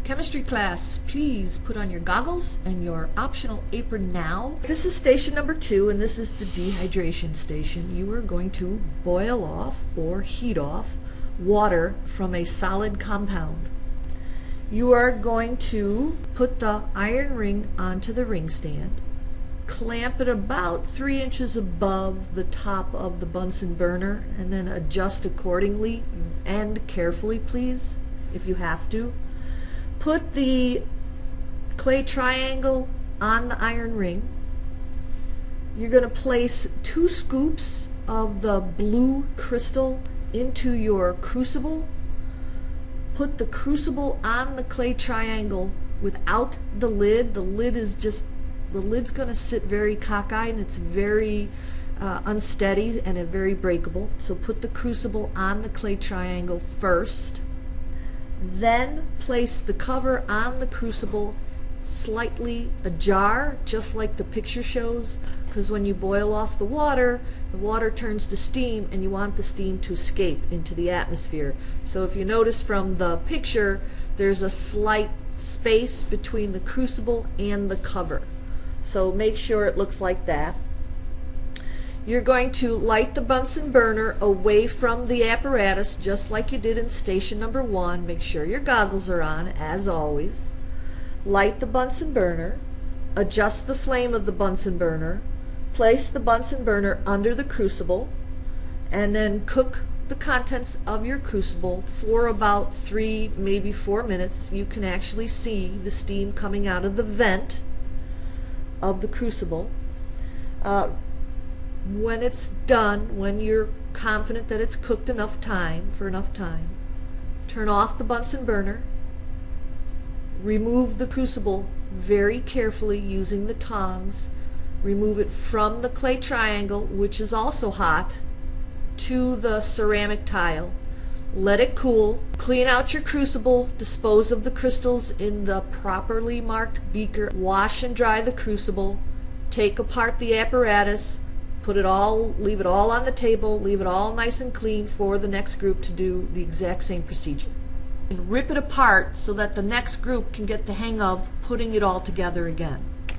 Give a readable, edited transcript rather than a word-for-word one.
Chemistry class, please put on your goggles and your optional apron now. This is station number 2, and this is the dehydration station. You are going to boil off or heat off water from a solid compound. You are going to put the iron ring onto the ring stand, clamp it about 3 inches above the top of the Bunsen burner, and then adjust accordingly. End carefully, please, if you have to. Put the clay triangle on the iron ring. You're going to place 2 scoops of the blue crystal into your crucible. Put the crucible on the clay triangle without the lid. The lid's going to sit very cockeyed, and it's very unsteady and very breakable. So put the crucible on the clay triangle first. Then place the cover on the crucible slightly ajar, just like the picture shows, because when you boil off the water turns to steam, and you want the steam to escape into the atmosphere. So if you notice from the picture, there's a slight space between the crucible and the cover. So make sure it looks like that. You're going to light the Bunsen burner away from the apparatus, just like you did in station number 1. Make sure your goggles are on, as always. Light the Bunsen burner, adjust the flame of the Bunsen burner, place the Bunsen burner under the crucible, and then cook the contents of your crucible for about 3, maybe 4 minutes. You can actually see the steam coming out of the vent of the crucible. When it's done, when you're confident that it's cooked enough time, turn off the Bunsen burner, remove the crucible very carefully using the tongs, remove it from the clay triangle, which is also hot, to the ceramic tile. Let it cool. Clean out your crucible, dispose of the crystals in the properly marked beaker, wash and dry the crucible, take apart the apparatus, leave it all on the table, leave it all nice and clean for the next group to do the exact same procedure. And rip it apart so that the next group can get the hang of putting it all together again.